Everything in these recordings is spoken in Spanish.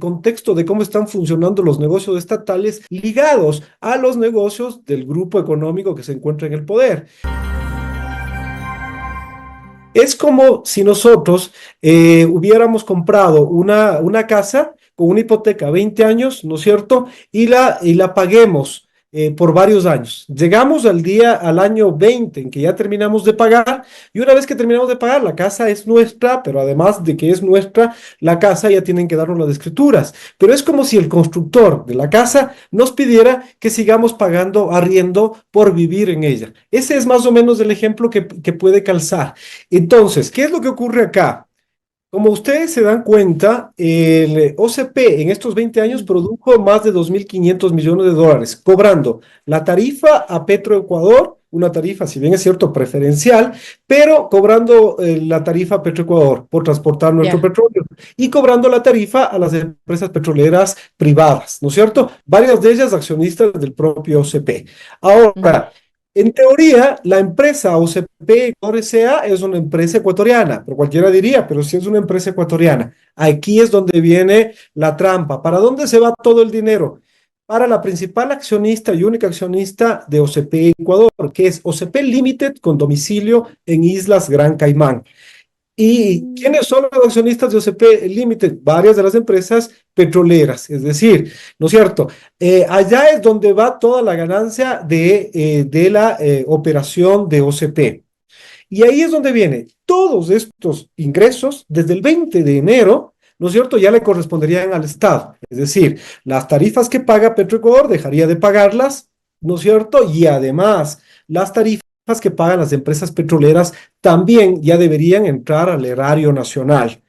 contexto de cómo están funcionando los negocios estatales ligados a los negocios del grupo económico que se encuentra en el poder. Es como si nosotros hubiéramos comprado una casa con una hipoteca a 20 años, ¿no es cierto? Y la paguemos por varios años. Llegamos al año 20 en que ya terminamos de pagar, y una vez que terminamos de pagar, la casa es nuestra, pero además de que es nuestra, la casa ya tienen que darnos las escrituras. Pero es como si el constructor de la casa nos pidiera que sigamos pagando arriendo por vivir en ella. Ese es más o menos el ejemplo que puede calzar. Entonces, ¿qué es lo que ocurre acá? Como ustedes se dan cuenta, el OCP en estos 20 años produjo más de 2.500 millones de dólares, cobrando la tarifa a Petroecuador, una tarifa, si bien es cierto, preferencial, pero cobrando la tarifa a Petroecuador por transportar nuestro Ya. petróleo y cobrando la tarifa a las empresas petroleras privadas, ¿no es cierto? Varias de ellas accionistas del propio OCP. Ujú. Ahora, en teoría, la empresa OCP Ecuador S.A. es una empresa ecuatoriana, pero cualquiera diría, pero si es una empresa ecuatoriana. Aquí es donde viene la trampa. ¿Para dónde se va todo el dinero? Para la principal accionista y única accionista de OCP Ecuador, que es OCP Limited con domicilio en Islas Gran Caimán. ¿Y Mm. quiénes son los accionistas de OCP Limited? Varias de las empresas petroleras, es decir, ¿no es cierto? Allá es donde va toda la ganancia de la operación de OCP. Y ahí es donde vienen todos estos ingresos desde el 20 de enero, ¿no es cierto? Ya le corresponderían al Estado. Es decir, las tarifas que paga Petroecuador dejaría de pagarlas, ¿no es cierto? Y además, las tarifas que pagan las empresas petroleras también ya deberían entrar al erario nacional.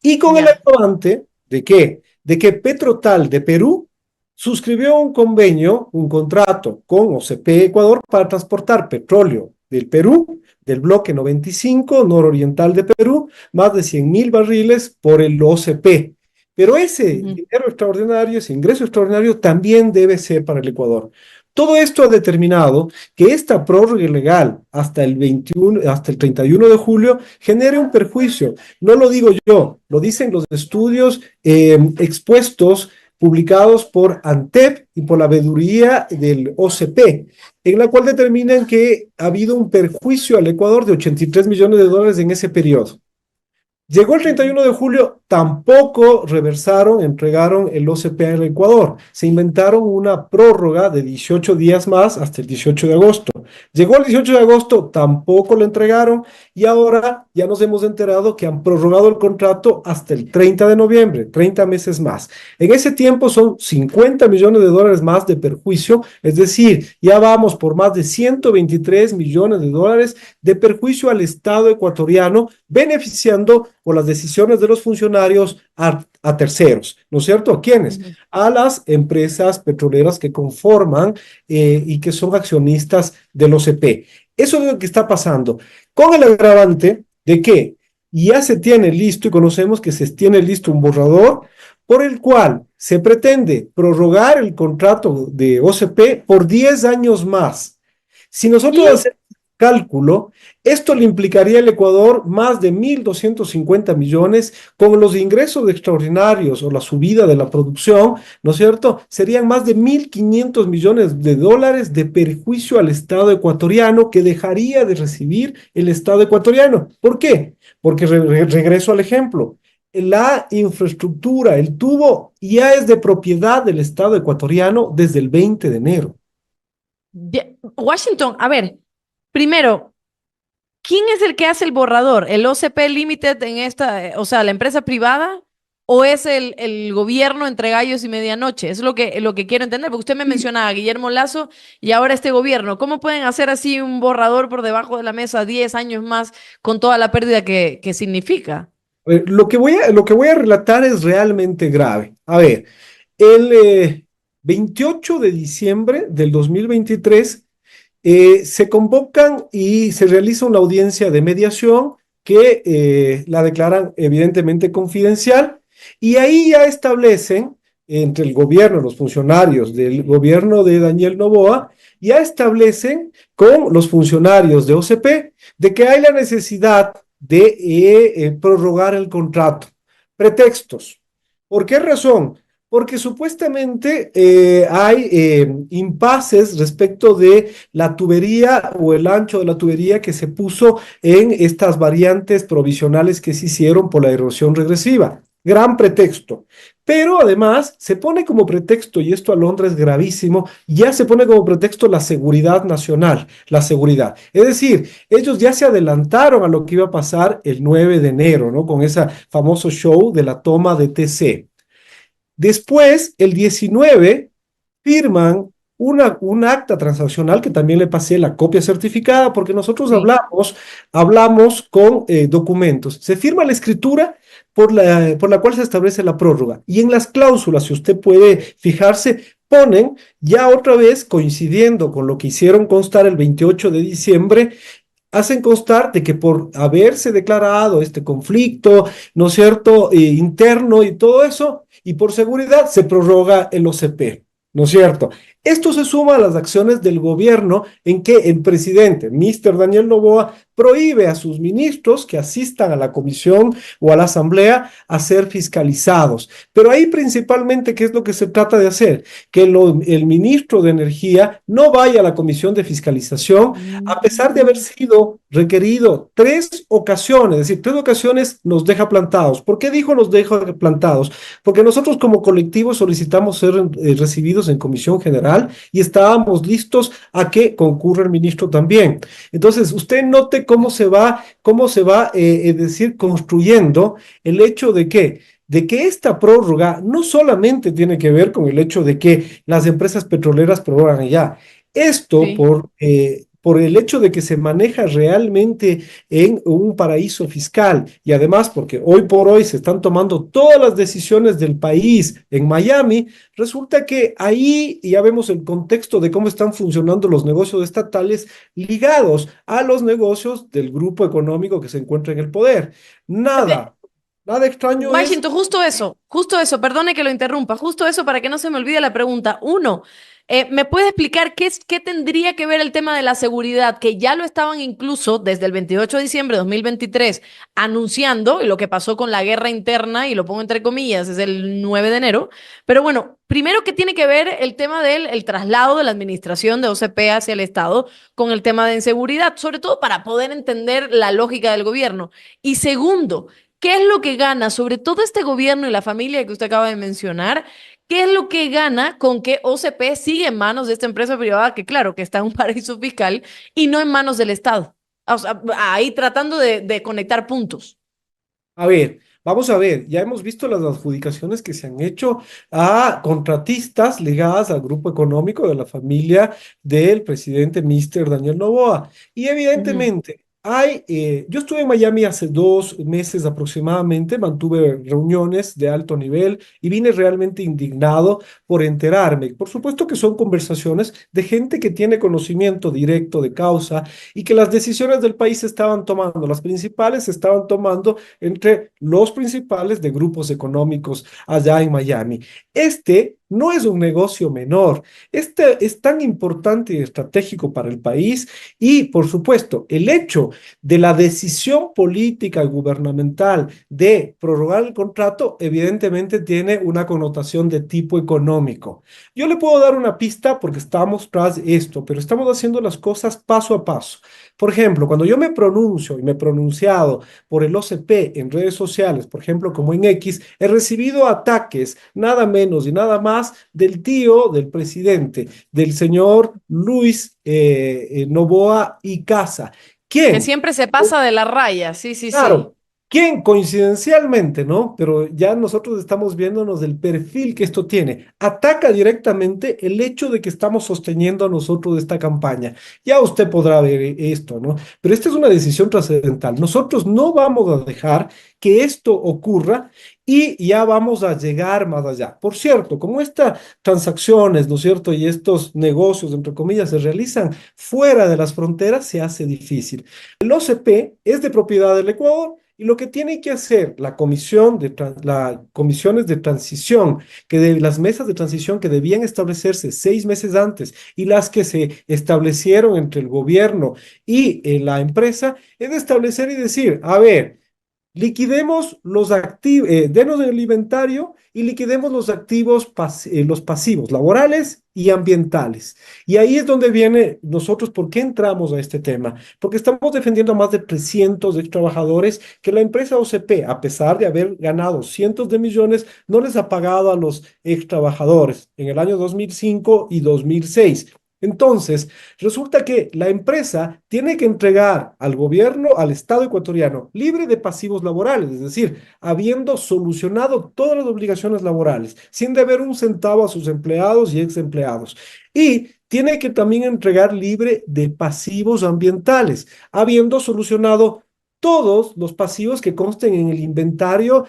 Y con el Ya. agravante de qué? De que Petrotal de Perú suscribió un convenio, un contrato con OCP Ecuador para transportar petróleo del Perú, del bloque 95 nororiental de Perú, más de 100.000 barriles por el OCP. Pero ese Ujú. dinero extraordinario, ese ingreso extraordinario también debe ser para el Ecuador. Todo esto ha determinado que esta prórroga legal hasta el 21, hasta el 31 de julio genere un perjuicio. No lo digo yo, lo dicen los estudios expuestos, publicados por ANTEP y por la veeduría del OCP, en la cual determinan que ha habido un perjuicio al Ecuador de 83 millones de dólares en ese periodo. Llegó el 31 de julio, tampoco reversaron, entregaron el OCP al Ecuador. Se inventaron una prórroga de 18 días más hasta el 18 de agosto. Llegó el 18 de agosto, tampoco lo entregaron, y ahora ya nos hemos enterado que han prorrogado el contrato hasta el 30 de noviembre, 30 meses más. En ese tiempo son 50 millones de dólares más de perjuicio, es decir, ya vamos por más de 123 millones de dólares de perjuicio al Estado ecuatoriano, beneficiando por las decisiones de los funcionarios a terceros, ¿no es cierto? ¿A quiénes? Ujú. A las empresas petroleras que conforman y que son accionistas del OCP. Eso es lo que está pasando, con el agravante de que ya se tiene listo y conocemos que se tiene listo un borrador por el cual se pretende prorrogar el contrato de OCP por 10 años más. Si nosotros Y hacemos cálculo, esto le implicaría al Ecuador más de 1.250 millones, con los ingresos extraordinarios o la subida de la producción, ¿no es cierto? Serían más de 1.500 millones de dólares de perjuicio al Estado ecuatoriano que dejaría de recibir el Estado ecuatoriano. ¿Por qué? Porque regreso al ejemplo. La infraestructura, el tubo, ya es de propiedad del Estado ecuatoriano desde el 20 de enero. Washington, a ver, primero, ¿quién es el que hace el borrador? ¿El OCP Limited en esta, o sea, la empresa privada? ¿O es el gobierno entre gallos y medianoche? Es lo que quiero entender, porque usted me menciona a Guillermo Lazo y ahora este gobierno. ¿Cómo pueden hacer así un borrador por debajo de la mesa 10 años más con toda la pérdida que significa? Lo que voy a relatar es realmente grave. A ver, el 28 de diciembre del 2023 se convocan y se realiza una audiencia de mediación que la declaran evidentemente confidencial, y ahí ya establecen entre el gobierno, los funcionarios del gobierno de Daniel Noboa, ya establecen con los funcionarios de OCP de que hay la necesidad de prorrogar el contrato. Pretextos. ¿Por qué razón? Porque supuestamente hay impases respecto de la tubería o el ancho de la tubería que se puso en estas variantes provisionales que se hicieron por la erosión regresiva. Gran pretexto. Pero además se pone como pretexto, y esto a Londres es gravísimo, ya se pone como pretexto la seguridad nacional, la seguridad. Es decir, ellos ya se adelantaron a lo que iba a pasar el 9 de enero, ¿no? Con ese famoso show de la toma de TC. Después, el 19, firman un acta transaccional que también le pasé la copia certificada porque nosotros Sí. hablamos con documentos. Se firma la escritura por la cual se establece la prórroga. Y en las cláusulas, si usted puede fijarse, ponen ya otra vez, coincidiendo con lo que hicieron constar el 28 de diciembre, hacen constar de que por haberse declarado este conflicto, ¿no es cierto?, interno y todo eso, y por seguridad se prorroga el OCP, ¿no es cierto? Esto se suma a las acciones del gobierno en que el presidente, Mr. Daniel Noboa, prohíbe a sus ministros que asistan a la comisión o a la asamblea a ser fiscalizados. Pero ahí principalmente, ¿qué es lo que se trata de hacer? Que el ministro de Energía no vaya a la comisión de fiscalización a pesar de haber Mm. sido requerido 3 ocasiones, es decir, 3 ocasiones nos deja plantados. ¿Por qué dijo nos deja plantados? Porque nosotros como colectivo solicitamos ser recibidos en comisión general y estábamos listos a que concurra el ministro también. Entonces, usted note cómo se va, es decir, construyendo el hecho de que esta prórroga no solamente tiene que ver con el hecho de que las empresas petroleras prorrogan ya. Esto Sí. por el hecho de que se maneja realmente en un paraíso fiscal y además porque hoy por hoy se están tomando todas las decisiones del país en Miami, resulta que ahí ya vemos el contexto de cómo están funcionando los negocios estatales ligados a los negocios del grupo económico que se encuentra en el poder. Nada, nada extraño es. Washington, justo eso, perdone que lo interrumpa, justo eso para que no se me olvide la pregunta. Uno, ¿me puede explicar qué tendría que ver el tema de la seguridad, que ya lo estaban incluso desde el 28 de diciembre de 2023 anunciando, y lo que pasó con la guerra interna, y lo pongo entre comillas, es el 9 de enero, pero bueno, primero, ¿qué tiene que ver el tema del el traslado de la administración de OCP hacia el Estado con el tema de inseguridad? Sobre todo para poder entender la lógica del gobierno. Y segundo, ¿qué es lo que gana, sobre todo este gobierno y la familia que usted acaba de mencionar? ¿Qué es lo que gana con que OCP sigue en manos de esta empresa privada que, claro, que está en un paraíso fiscal y no en manos del Estado? O sea, ahí tratando de conectar puntos. A ver, vamos a ver, ya hemos visto las adjudicaciones que se han hecho a contratistas ligadas al grupo económico de la familia del presidente Mr. Daniel Noboa. Y Ujú. evidentemente, yo estuve en Miami hace 2 meses aproximadamente, mantuve reuniones de alto nivel y vine realmente indignado por enterarme. Por supuesto que son conversaciones de gente que tiene conocimiento directo de causa y que las decisiones del país se estaban tomando, las principales se estaban tomando entre los principales de grupos económicos allá en Miami. Este no es un negocio menor. Este es tan importante y estratégico para el país y, por supuesto, el hecho de la decisión política y gubernamental de prorrogar el contrato, evidentemente tiene una connotación de tipo económico. Yo le puedo dar una pista porque estamos tras esto, pero estamos haciendo las cosas paso a paso. Por ejemplo, cuando yo me pronuncio y me he pronunciado por el OCP en redes sociales, por ejemplo, como en X, he recibido ataques, nada menos y nada más, del tío del presidente, del señor Luis Noboa y Casa. Que ¿Quién? siempre se pasa de la raya, sí, sí, sí. Claro, ¿quién coincidencialmente, no? Pero ya nosotros estamos viéndonos del perfil que esto tiene. Ataca directamente el hecho de que estamos sosteniendo a nosotros esta campaña. Ya usted podrá ver esto, ¿no? Pero esta es una decisión trascendental. Nosotros no vamos a dejar que esto ocurra y ya vamos a llegar más allá. Por cierto, como estas transacciones, ¿no es cierto? Y estos negocios, entre comillas, se realizan fuera de las fronteras, se hace difícil. El OCP es de propiedad del Ecuador y lo que tiene que hacer las comisiones de transición, las mesas de transición que debían establecerse 6 meses antes y las que se establecieron entre el gobierno y la empresa, es de establecer y decir, a ver, liquidemos los activos, denos el inventario y liquidemos los activos, los pasivos, laborales y ambientales. Y ahí es donde viene nosotros, ¿por qué entramos a este tema? Porque estamos defendiendo a más de 300 ex trabajadores que la empresa OCP, a pesar de haber ganado cientos de millones, no les ha pagado a los ex trabajadores en el año 2005 y 2006. Entonces, resulta que la empresa tiene que entregar al gobierno, al Estado ecuatoriano, libre de pasivos laborales, es decir, habiendo solucionado todas las obligaciones laborales, sin deber un centavo a sus empleados y ex empleados. Y tiene que también entregar libre de pasivos ambientales, habiendo solucionado todos los pasivos que consten en el inventario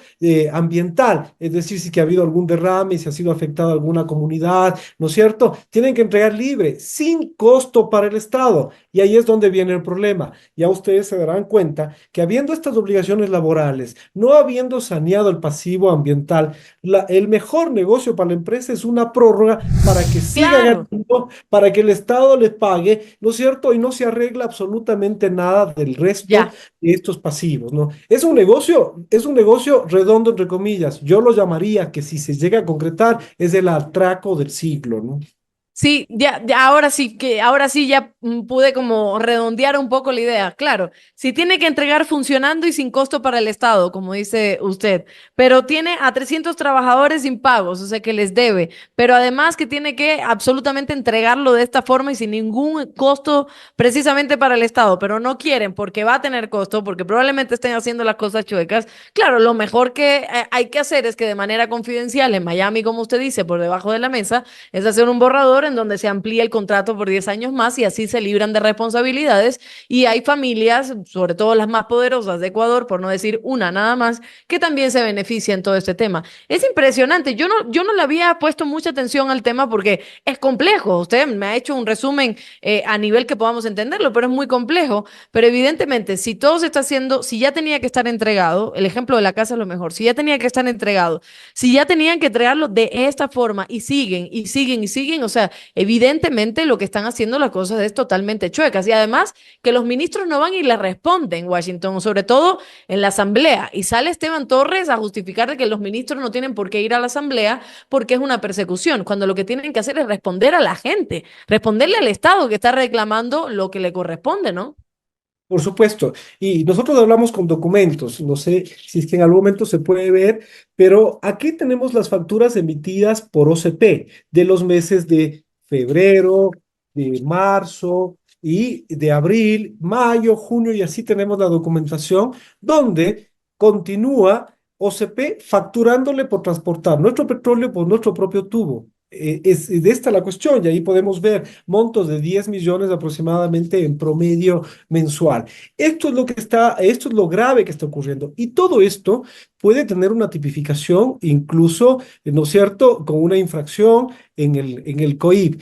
ambiental, es decir, si que ha habido algún derrame, si ha sido afectada alguna comunidad, ¿no es cierto? Tienen que entregar libre, sin costo para el Estado. Y ahí es donde viene el problema. Ya ustedes se darán cuenta que habiendo estas obligaciones laborales, no habiendo saneado el pasivo ambiental, el mejor negocio para la empresa es una prórroga para que siga Claro, ganando, para que el Estado le pague, ¿no es cierto? Y no se arregla absolutamente nada del resto ya. de estos pasivos, ¿no? Es un negocio redondo, entre comillas. Yo lo llamaría que si se llega a concretar es el atraco del siglo, ¿no? Sí, ahora sí ya pude como redondear un poco la idea. Claro, si tiene que entregar funcionando y sin costo para el Estado, como dice usted, pero tiene a 300 trabajadores impagos, o sea que les debe, pero además que tiene que absolutamente entregarlo de esta forma y sin ningún costo precisamente para el Estado, pero no quieren porque va a tener costo, porque probablemente estén haciendo las cosas chuecas. Claro, lo mejor que hay que hacer es que de manera confidencial en Miami, como usted dice, por debajo de la mesa, es hacer un borrador en donde se amplía el contrato por 10 años más y así se libran de responsabilidades. Y hay familias, sobre todo las más poderosas de Ecuador, por no decir una nada más, que también se benefician en todo este tema. Es impresionante. Yo no le había puesto mucha atención al tema porque es complejo. Usted me ha hecho un resumen a nivel que podamos entenderlo, pero es muy complejo. Pero evidentemente, si todo se está haciendo, si ya tenía que estar entregado, el ejemplo de la casa es lo mejor, si ya tenía que estar entregado, si ya tenían que entregarlo de esta forma y siguen y siguen y siguen, o sea, evidentemente lo que están haciendo las cosas es totalmente chuecas. Y además que los ministros no van y le responden, Washington, sobre todo en la asamblea. Y sale Esteban Torres a justificar de que los ministros no tienen por qué ir a la asamblea porque es una persecución, cuando lo que tienen que hacer es responder a la gente, responderle al Estado que está reclamando lo que le corresponde, ¿no? Por supuesto. Y nosotros hablamos con documentos. No sé si es que en algún momento se puede ver, pero aquí tenemos las facturas emitidas por OCP de los meses de febrero, de marzo y de abril, mayo, junio, y así tenemos la documentación donde continúa OCP facturándole por transportar nuestro petróleo por nuestro propio tubo. Es de esta la cuestión, y ahí podemos ver montos de 10 millones aproximadamente en promedio mensual. Esto es lo grave que está ocurriendo. Y todo esto puede tener una tipificación, incluso, ¿no es cierto?, con una infracción en el COIP.